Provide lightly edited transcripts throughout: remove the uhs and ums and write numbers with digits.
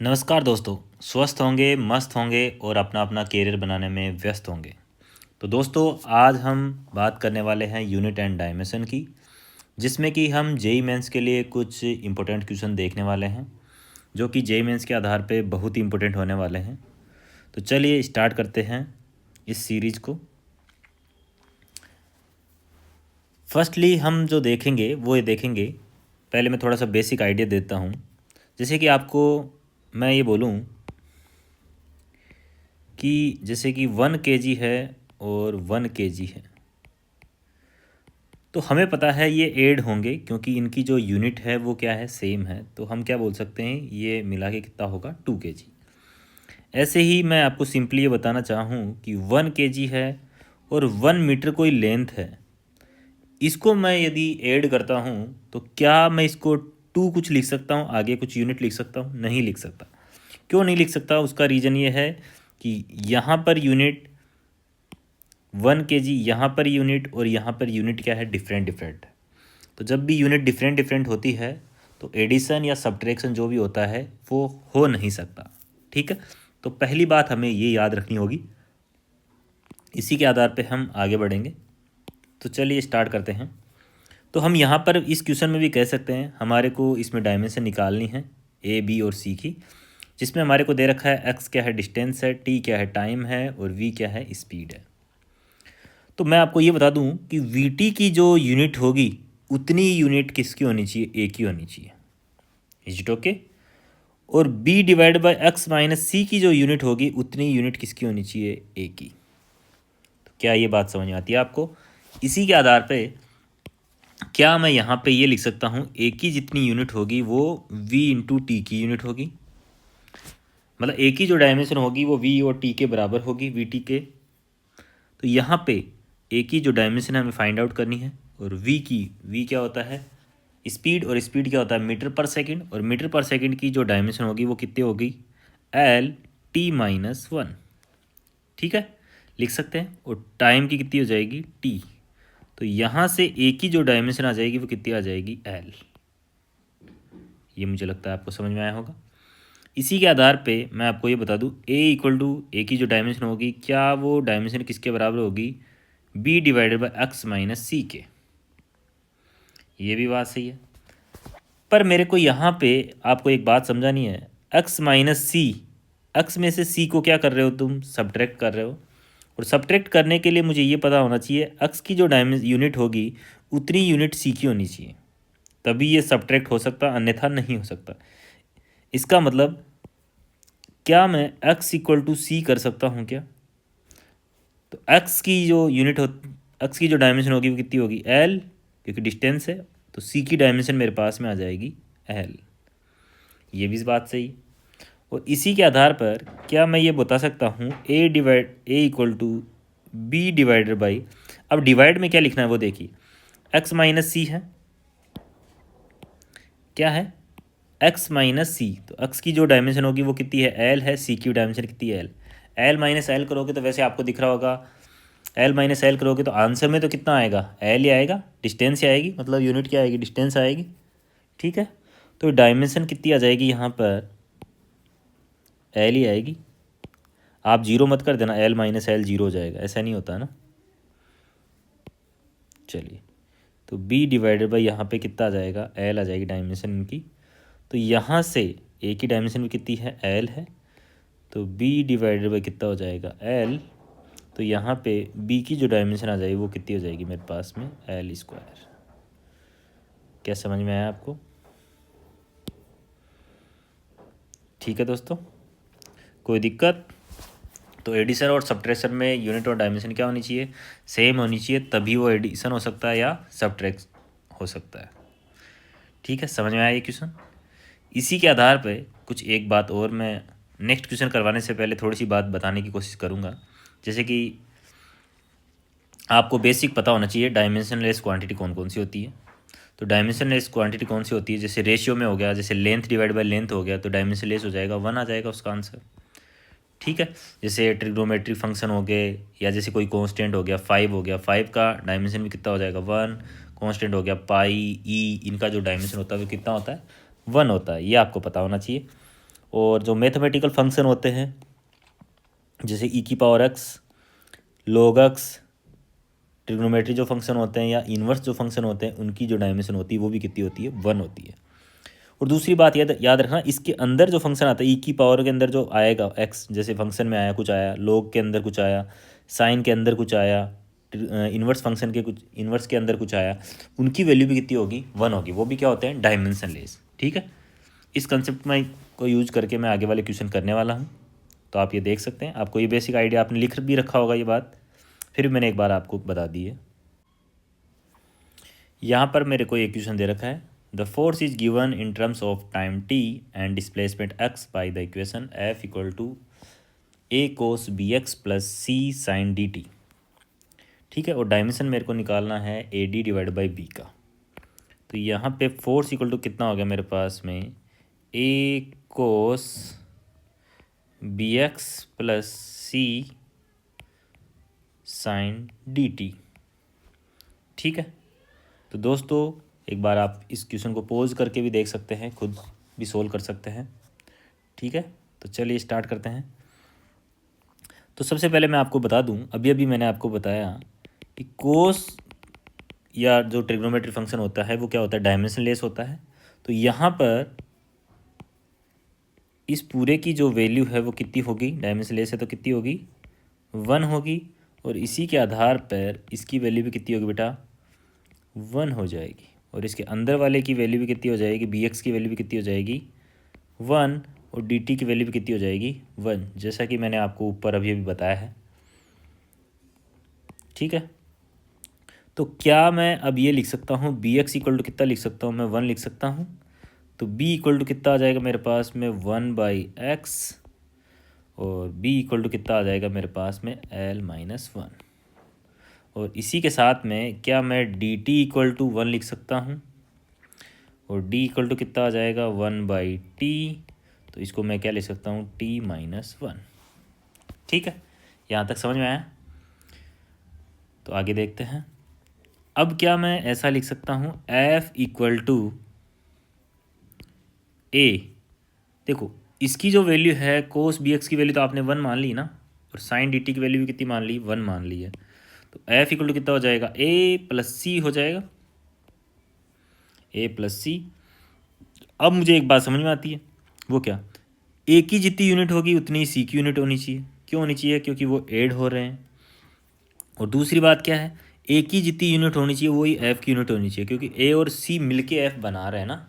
नमस्कार दोस्तों। स्वस्थ होंगे, मस्त होंगे और अपना अपना कैरियर बनाने में व्यस्त होंगे। तो दोस्तों, आज हम बात करने वाले हैं यूनिट एंड डायमेंशन की, जिसमें कि हम जेई मेंस के लिए कुछ इम्पोर्टेंट क्वेश्चन देखने वाले हैं, जो कि जेई मेंस के आधार पे बहुत ही इम्पोर्टेंट होने वाले हैं। तो चलिए स्टार्ट करते हैं इस सीरीज़ को। फर्स्टली हम जो देखेंगे वो ये देखेंगे, पहले मैं थोड़ा सा बेसिक आइडिया देता हूँ। जैसे कि आपको मैं ये बोलूँ कि जैसे कि 1 kg है और 1 kg है, तो हमें पता है ये ऐड होंगे क्योंकि इनकी जो यूनिट है वो क्या है, सेम है। तो हम क्या बोल सकते हैं, ये मिला के कितना होगा, 2 kg। ऐसे ही मैं आपको सिंपली ये बताना चाहूँ कि 1 kg है और 1 मीटर कोई लेंथ है, इसको मैं यदि ऐड करता हूँ तो क्या मैं इसको 2 कुछ लिख सकता हूँ, आगे कुछ यूनिट लिख सकता हूँ? नहीं लिख सकता। क्यों नहीं लिख सकता? उसका रीज़न ये है कि यहाँ पर यूनिट 1 kg, यहाँ पर यूनिट और यहाँ पर यूनिट क्या है, डिफरेंट डिफरेंट। तो जब भी यूनिट डिफरेंट डिफरेंट होती है तो एडिशन या सब्ट्रैक्शन जो भी होता है वो हो नहीं सकता। ठीक है, तो पहली बात हमें ये याद रखनी होगी। इसी के आधार पे हम आगे बढ़ेंगे। तो चलिए स्टार्ट करते हैं। तो हम यहाँ पर इस क्वेश्चन में भी कह सकते हैं, हमारे को इसमें डायमेंशन निकालनी है ए, बी और सी की, जिसमें हमारे को दे रखा है एक्स क्या है, डिस्टेंस है, टी क्या है, टाइम है, और वी क्या है, स्पीड है। तो मैं आपको ये बता दूं कि वीटी की जो यूनिट होगी उतनी यूनिट किसकी होनी चाहिए, ए की होनी चाहिए। Is it okay? और B divide by X minus C की जो यूनिट होगी उतनी यूनिट किसकी होनी चाहिए, ए की। तो क्या ये बात समझ में आती है आपको? इसी के आधार पे क्या मैं यहाँ पे ये लिख सकता हूँ, ए की जितनी यूनिट होगी वो वी इंटू टी की यूनिट होगी। मतलब ए की जो डायमेंशन होगी वो वी और टी के बराबर होगी, वी टी के। तो यहाँ पे ए की जो डायमेंशन है हमें फाइंड आउट करनी है, और वी क्या होता है, स्पीड, और स्पीड क्या होता है, मीटर पर सेकंड। और मीटर पर सेकंड की जो डायमेंशन होगी वो कितनी होगी, एल टी माइनस 1। ठीक है, लिख सकते हैं। और टाइम की कितनी हो जाएगी, टी। तो यहाँ से ए की जो डायमेंशन आ जाएगी वो कितनी आ जाएगी, एल। ये मुझे लगता है आपको समझ में आया होगा। इसी के आधार पे मैं आपको ये बता दूँ, ए इक्वल टू ए की जो डायमेंशन होगी, क्या वो डायमेंशन किसके बराबर होगी, B divided by X minus C के। ये भी बात सही है, पर मेरे को यहाँ पे आपको एक बात समझानी है। एक्स माइनस सी, एक्स में से सी को क्या कर रहे हो तुम, सब्ट्रैक्ट कर रहे हो। और सब्ट्रैक्ट करने के लिए मुझे ये पता होना चाहिए एक्स की जो डायमेंशन यूनिट होगी उतनी यूनिट सी की होनी चाहिए, तभी ये सब्ट्रैक्ट हो सकता, अन्यथा नहीं हो सकता। इसका मतलब क्या मैं एक्स इक्वल टू सी कर सकता हूँ क्या? तो एक्स की जो यूनिट हो, एक्स की जो डायमेंशन होगी वो कितनी होगी, एल, क्योंकि डिस्टेंस है। तो सी की डायमेंशन मेरे पास में आ जाएगी एल। ये भी बात सही। और इसी के आधार पर क्या मैं ये बता सकता हूँ, A equal to B divided by, अब डिवाइड में क्या लिखना है वो देखिए, एक्स माइनस सी है, क्या है, एक्स माइनस सी। तो एक्स की जो डायमेंशन होगी वो कितनी है, एल है, सी की डायमेंशन कितनी है, एल। एल माइनस एल करोगे तो वैसे आपको दिख रहा होगा, एल माइनस एल करोगे तो आंसर में तो कितना आएगा, एल ही आएगा, डिस्टेंस ही आएगी, मतलब यूनिट क्या आएगी, डिस्टेंस आएगी। ठीक है, तो डायमेंशन कितनी आ जाएगी यहाँ पर, एल ही आएगी। आप जीरो मत कर देना, एल माइनस एल जीरो हो जाएगा, ऐसा नहीं होता ना। चलिए, तो बी डिवाइडेड बाई यहाँ पे कितना आ जाएगा, एल आ जाएगी डायमेंशन इनकी। तो यहाँ से ए की डायमेंशन भी कितनी है, एल है, तो बी डिवाइडेड बाई कितना हो जाएगा, एल। तो यहाँ पे बी की जो डायमेंशन आ जाएगी वो कितनी हो जाएगी मेरे पास में, एल स्क्वायर। क्या समझ में आया आपको? ठीक है दोस्तों, कोई दिक्कत? तो एडिशन और सब्ट्रैक्शन में यूनिट और डायमेंशन क्या होनी चाहिए, सेम होनी चाहिए, तभी वो एडिशन हो सकता है या सब्ट्रैक्ट हो सकता है। ठीक है, समझ में आया ये क्वेश्चन? इसी के आधार पे कुछ एक बात और, मैं नेक्स्ट क्वेश्चन करवाने से पहले थोड़ी सी बात बताने की कोशिश करूँगा। जैसे कि आपको बेसिक पता होना चाहिए डायमेंशनलेस क्वांटिटी कौन कौन सी होती है। तो डायमेंशनलेस क्वांटिटी कौन सी होती है, जैसे रेशियो में हो गया, जैसे लेंथ डिवाइड बाय लेंथ हो गया, तो डायमेंशनलेस हो जाएगा, 1 आ जाएगा उसका आंसर। ठीक है, जैसे ट्रिग्नोमेट्रिक फंक्शन हो गए, या जैसे कोई कांस्टेंट हो गया, 5 हो गया, 5 का डायमेंशन भी कितना हो जाएगा, 1। कांस्टेंट हो गया पाई, ई, इनका जो डायमेंशन होता है वो कितना होता है, 1 होता है। ये आपको पता होना चाहिए। और जो मैथमेटिकल फंक्शन होते हैं जैसे ई की power x, log x, trigonometry जो फंक्शन होते हैं या इन्वर्स जो फंक्शन होते हैं उनकी जो डायमेंशन होती है वो भी कितनी होती है, 1 होती है। और दूसरी बात याद याद रखना, इसके अंदर जो फंक्शन आता है ई की पावर के अंदर जो आएगा एक्स, जैसे फंक्शन में आया कुछ आया, log के अंदर कुछ आया, साइन के अंदर कुछ आया, इन्वर्स फंक्शन के कुछ इन्वर्स के अंदर कुछ आया, उनकी वैल्यू भी कितनी होगी, 1 होगी। वो भी क्या होते हैं, डायमेंशनलेस। ठीक है, इस कंसेप्ट में को यूज करके मैं आगे वाले क्वेश्चन करने वाला हूँ। तो आप ये देख सकते हैं, आपको ये बेसिक आइडिया आपने लिख भी रखा होगा ये बात, फिर मैंने एक बार आपको बता दी है। यहाँ पर मेरे को एक क्वेश्चन दे रखा है, the force is given in terms of time t and displacement x by the equation f equal to a cos bx plus c sin dt। ठीक है, और डायमेंशन मेरे को निकालना है AD डिवाइड बाई बी का। तो यहाँ पे फोर्स इक्वल टू कितना हो गया मेरे पास में, a cos bx plus c sin dt। ठीक है, तो दोस्तों एक बार आप इस क्वेश्चन को पोज करके भी देख सकते हैं, खुद भी सोल्व कर सकते हैं। ठीक है, तो चलिए स्टार्ट करते हैं। तो सबसे पहले मैं आपको बता दूं, अभी अभी मैंने आपको बताया कि कोस या जो ट्रिग्नोमेट्री फंक्शन होता है वो क्या होता है, डायमेंशनलेस होता है। तो यहाँ पर इस पूरे की जो वैल्यू है वो कितनी होगी, डायमेंशनलेस है तो कितनी होगी, 1 होगी। और इसी के आधार पर इसकी वैल्यू भी कितनी होगी बेटा, 1 हो जाएगी। और इसके अंदर वाले की वैल्यू भी कितनी हो जाएगी, बी एक्स की वैल्यू भी कितनी हो जाएगी, 1। और डी टी की वैल्यू भी कितनी हो जाएगी, 1, जैसा कि मैंने आपको ऊपर अभी अभी बताया है। ठीक है, तो क्या मैं अब ये लिख सकता हूँ, बी एक्स इक्वल टू कितना लिख सकता हूँ मैं, 1 लिख सकता हूँ। तो b इक्वल टू कितना आ जाएगा मेरे पास में, 1/x। और b इक्वल टू कितना आ जाएगा मेरे पास में, l-1। और इसी के साथ में क्या मैं dt इक्वल टू 1 लिख सकता हूँ। और d इक्वल टू कितना आ जाएगा, 1/t। तो इसको मैं क्या लिख सकता हूँ, t-1। ठीक है, यहाँ तक समझ में आया। तो आगे देखते हैं। अब क्या मैं ऐसा लिख सकता हूँ, f इक्वल टू a। देखो इसकी जो वैल्यू है कोस बी एक्स की वैल्यू तो आपने 1 मान ली ना, और साइन डी टी की वैल्यू भी कितनी मान ली, 1 मान ली है। तो f इक्वल टू कितना हो जाएगा, a प्लस सी हो जाएगा, a प्लस सी। अब मुझे एक बात समझ में आती है, वो क्या, a की जितनी यूनिट होगी उतनी ही c की यूनिट होनी चाहिए। क्यों होनी चाहिए, क्योंकि वो ऐड हो रहे हैं। और दूसरी बात क्या है, a की जितनी यूनिट होनी चाहिए वही f की यूनिट होनी चाहिए, क्योंकि a और c मिलके f बना रहे हैं ना।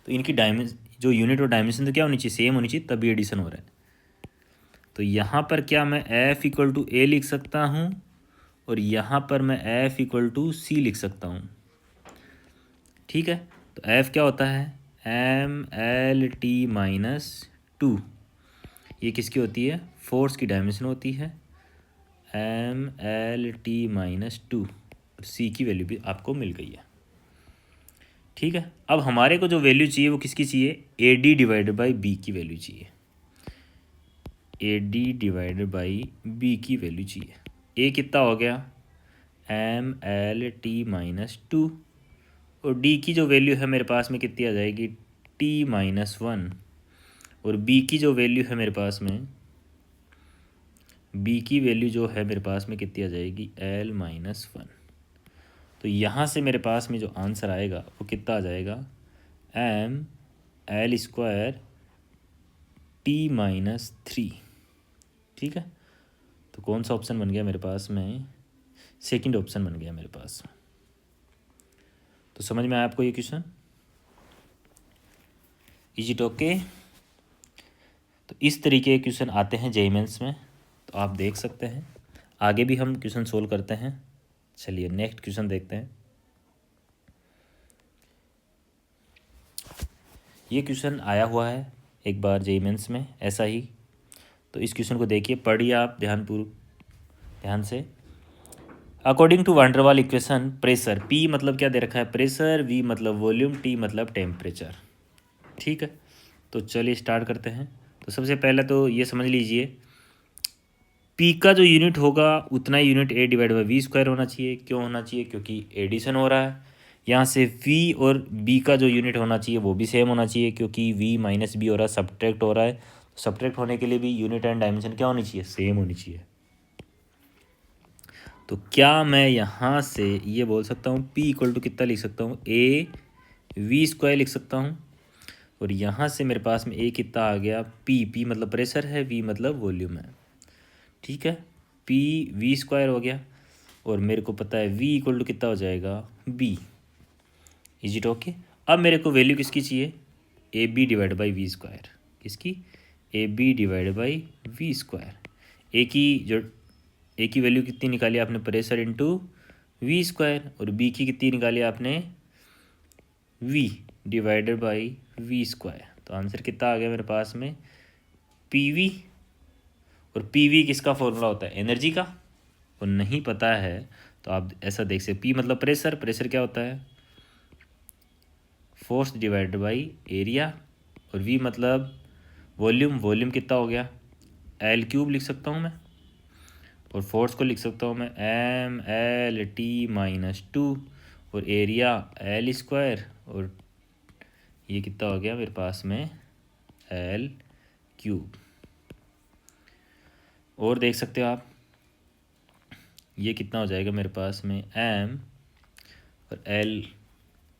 तो इनकी जो यूनिट और डायमेंशन तो क्या होनी चाहिए, सेम होनी चाहिए, तभी एडिशन हो रहा है। तो यहाँ पर क्या मैं f इक्वल टू a लिख सकता हूँ, और यहाँ पर मैं f इक्वल टू c लिख सकता हूँ। ठीक है, तो f क्या होता है, mlt-2। ये किसकी होती है, फोर्स की डायमेंशन होती है, mlt-2। c की वैल्यू भी आपको मिल गई है। ठीक है, अब हमारे को जो वैल्यू चाहिए वो किसकी चाहिए, AD डिवाइडेड बाई बी की वैल्यू चाहिए, AD डिवाइडेड बाई बी की वैल्यू चाहिए। A कितना हो गया, mlt-2। और D की जो वैल्यू है मेरे पास में कितनी आ जाएगी, t-1। और B की जो वैल्यू है मेरे पास में, B की वैल्यू जो है मेरे पास में कितनी आ जाएगी, l-1। तो यहाँ से मेरे पास में जो आंसर आएगा वो कितना आ जाएगा, ml² t-3। ठीक है, तो कौन सा ऑप्शन बन गया मेरे पास में, सेकंड ऑप्शन बन गया मेरे पास। तो समझ में आया आपको ये क्वेश्चन, इज इट ओके। तो इस तरीके के क्वेश्चन आते हैं जेईई मेंस में, तो आप देख सकते हैं। आगे भी हम क्वेश्चन सोल्व करते हैं। चलिए नेक्स्ट क्वेश्चन देखते हैं। ये क्वेश्चन आया हुआ है एक बार जेईई मेंस में ऐसा ही। तो इस क्वेश्चन को देखिए, पढ़िए आप ध्यान से। According to van der Waal equation, pressure P मतलब क्या दे रखा है, प्रेशर, V मतलब वॉल्यूम, T मतलब टेम्परेचर। ठीक है, तो चलिए स्टार्ट करते हैं। तो सबसे पहले तो ये समझ लीजिए, P का जो यूनिट होगा उतना ही unit A divide by V square होना चाहिए। क्यों होना चाहिए, क्योंकि एडिशन हो रहा है। यहाँ से v और b का जो यूनिट होना चाहिए वो भी सेम होना चाहिए, क्योंकि v माइनस बी हो रहा है, सब्ट्रैक्ट हो रहा है। सब्ट्रैक्ट होने के लिए भी यूनिट एंड डायमेंशन क्या होनी चाहिए, सेम होनी चाहिए। तो क्या मैं यहाँ से ये बोल सकता हूँ p इक्वल टू कितना लिख सकता हूँ, a v स्क्वायर लिख सकता हूँ। और यहाँ से मेरे पास में a कितना आ गया, p मतलब प्रेशर है, v मतलब वॉल्यूम है। ठीक है, p v स्क्वायर हो गया। और मेरे को पता है v इक्वल टू कितना हो जाएगा, b। Is it okay. अब मेरे को वैल्यू किसकी चाहिए, A B divide by V square. किसकी, A B divide by V square. A की वैल्यू कितनी निकाली आपने, प्रेशर इंटू वी स्क्वायर। और बी की कितनी निकाली आपने, V divided by V square. तो आंसर कितना आ गया मेरे पास में, पी वी। और पी वी किसका फॉर्मूला होता है, एनर्जी का। और नहीं पता है तो आप ऐसा देख सकते, पी मतलब प्रेशर, प्रेशर क्या होता है, फोर्स डिवाइडेड बाई एरिया। और वी मतलब वॉल्यूम, वॉल्यूम कितना हो गया, एल क्यूब लिख सकता हूँ मैं। और फोर्स को लिख सकता हूँ मैं M L T minus two. और एरिया एल स्क्वायर। और ये कितना हो गया मेरे पास में, एल क्यूब। और देख सकते हो आप, ये कितना हो जाएगा मेरे पास में, एम और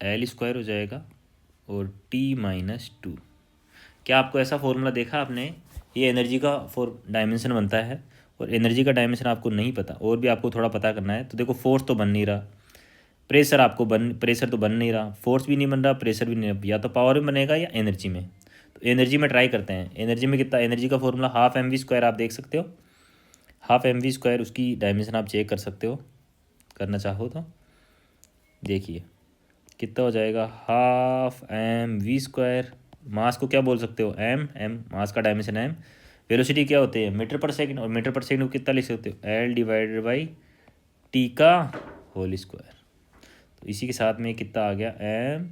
एल स्क्वायर हो जाएगा और टी माइनस टू। क्या आपको ऐसा फॉर्मूला देखा आपने, ये एनर्जी का डायमेंशन बनता है। और एनर्जी का डायमेंशन आपको नहीं पता और भी आपको थोड़ा पता करना है। तो देखो, फोर्स तो बन नहीं रहा, प्रेशर तो बन नहीं रहा, फोर्स भी नहीं बन रहा, प्रेशर भी नहीं, या तो पावर में बनेगा या एनर्जी में। तो एनर्जी में ट्राई करते हैं। एनर्जी में कितना, एनर्जी का formula half M V square, आप देख सकते हो, हाफ एम वी स्क्वायर, उसकी डायमेंशन आप चेक कर सकते हो, करना चाहो तो। देखिए कितना हो जाएगा, हाफ एम वी स्क्वायर। मास को क्या बोल सकते हो, एम, मास का डायमेंशन एम। वेलोसिटी क्या होती है, मीटर पर सेकंड। और मीटर पर सेकंड को कितना लिख सकते हो, एल डिवाइडेड बाई टी का होल स्क्वायर। तो इसी के साथ में कितना आ गया, एम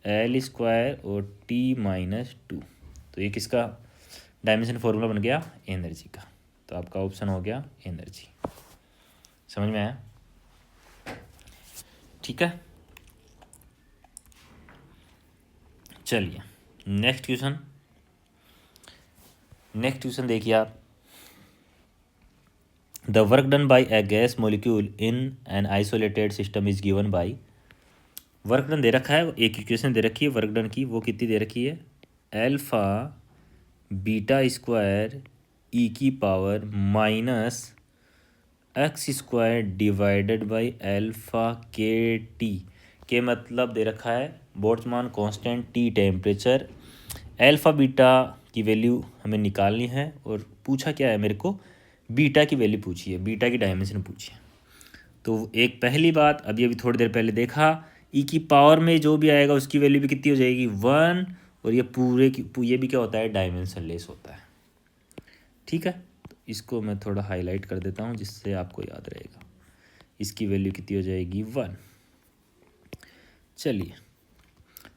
एल स्क्वायर और टी माइनस टू। तो ये किसका डायमेंशन फॉर्मूला बन गया, एनर्जी का। तो आपका ऑप्शन हो गया एनर्जी। समझ में आया, ठीक है। चलिए नेक्स्ट क्वेश्चन देखिए आप। The work done by A gas molecule in an isolated system is given by. Work done they रखा है, एक इक्वेशन दे रखी है वर्क डन की, वो कितनी दे रखी है, एल्फा बीटा स्क्वायर ई की power minus x square divided by alpha के टी। के मतलब दे रखा है Boltzmann constant, T temperature, alpha beta की वैल्यू हमें निकालनी है। और पूछा क्या है मेरे को, बीटा की वैल्यू पूछी है, बीटा की डायमेंशन पूछी है। तो एक पहली बात, अभी थोड़ी देर पहले देखा, ई की पावर में जो भी आएगा उसकी वैल्यू भी कितनी हो जाएगी, वन। और ये पूरे की ये भी क्या होता है, डायमेंशन लेस होता है। ठीक है, तो इसको मैं थोड़ा हाईलाइट कर देता हूँ जिससे आपको याद रहेगा। इसकी वैल्यू कितनी हो जाएगी, वन। चलिए,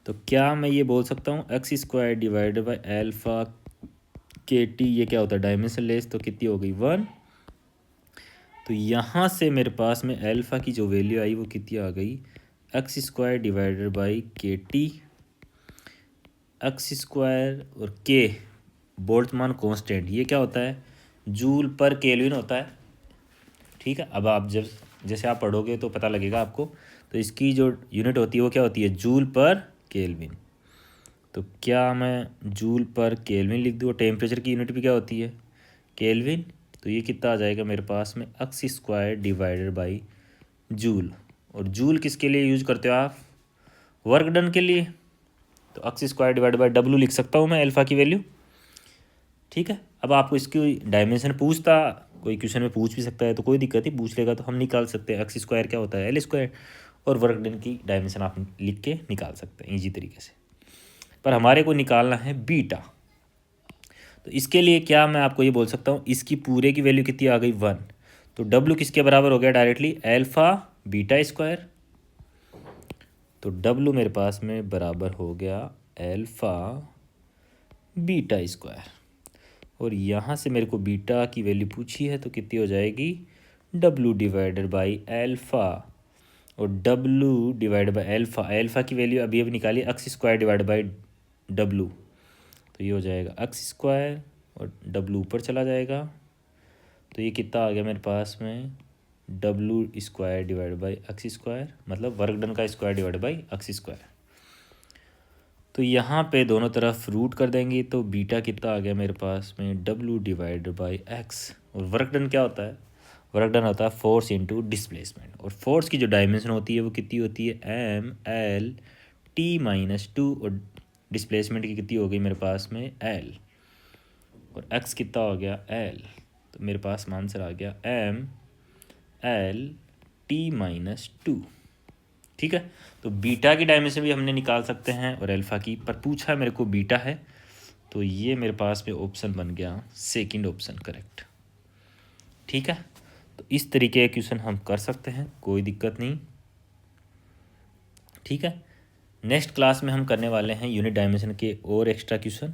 तो क्या मैं ये बोल सकता हूँ x square divided by alpha के टी, ये क्या होता है, डायमेंशन लेस। तो कितनी हो गई, वन। तो यहाँ से मेरे पास में एल्फा की जो वैल्यू आई वो कितनी आ गई, एक्स स्क्वायर डिवाइडेड बाई के टी। एक्स स्क्वायर और के बोल्ट्जमान कांस्टेंट, ये क्या होता है, जूल पर केल्विन होता है। ठीक है, अब आप जैसे आप पढ़ोगे तो पता लगेगा आपको। तो इसकी जो यूनिट होती है वो क्या होती है, जूल पर केल्विन। तो क्या मैं जूल पर केल्विन लिख दूँ, टेम्परेचर की यूनिट भी क्या होती है, केल्विन। तो ये कितना आ जाएगा मेरे पास में, x square divided by joule. और जूल किसके लिए यूज करते हो आप, वर्क डन के लिए। तो x square divide by W लिख सकता हूँ मैं, एल्फा की वैल्यू। ठीक है, अब आपको इसकी डायमेंशन पूछता, कोई क्वेश्चन में पूछ भी सकता है, तो कोई दिक्कत नहीं, पूछ लेगा तो हम निकाल सकते हैं। एक्स स्क्वायर क्या होता है, एल स्क्वायर। और वर्क डन की डायमेंशन आप लिख के निकाल सकते हैं ईजी तरीके से। पर हमारे को निकालना है बीटा। तो इसके लिए क्या मैं आपको ये बोल सकता हूँ, इसकी पूरे की वैल्यू कितनी आ गई, वन। तो डब्ल्यू किसके बराबर हो गया डायरेक्टली, एल्फा बीटा स्क्वायर। तो डब्ल्यू मेरे पास में बराबर हो गया एल्फा बीटा स्क्वायर। और यहाँ से मेरे को बीटा की वैल्यू पूछी है तो कितनी हो जाएगी, डब्ल्यू डिवाइडेड बाई एल्फा और W divide by alpha, alpha की वैल्यू अभी अभी निकाली, x square divide by W, तो ये हो जाएगा एक्स स्क्वायर और डब्लू ऊपर चला जाएगा, तो ये कितना आ गया मेरे पास में W square divide by x square, मतलब वर्क डन का square divide by x square. तो यहाँ पे दोनों तरफ रूट कर देंगे तो बीटा कितना आ गया मेरे पास में डब्लू डिवाइड बाई एक्स। और वर्क डन क्या होता है, वर्क डन होता है फोर्स इनटू डिस्प्लेसमेंट, और फोर्स की जो डायमेंशन होती है वो कितनी होती है M L T minus two, और डिस्प्लेसमेंट की कितनी हो गई मेरे पास में एल, और एक्स कितना हो गया एल, तो मेरे पास में आंसर आ गया M L T minus two. ठीक है, तो बीटा की डायमेंशन भी हमने निकाल सकते हैं और अल्फ़ा की, पर पूछा मेरे को बीटा है, तो ये मेरे पास में ऑप्शन बन गया सेकंड ऑप्शन करेक्ट। ठीक है, तो इस तरीके के क्वेश्चन हम कर सकते हैं, कोई दिक्कत नहीं। ठीक है, नेक्स्ट क्लास में हम करने वाले हैं यूनिट डायमेंशन के और एक्स्ट्रा क्वेश्चन।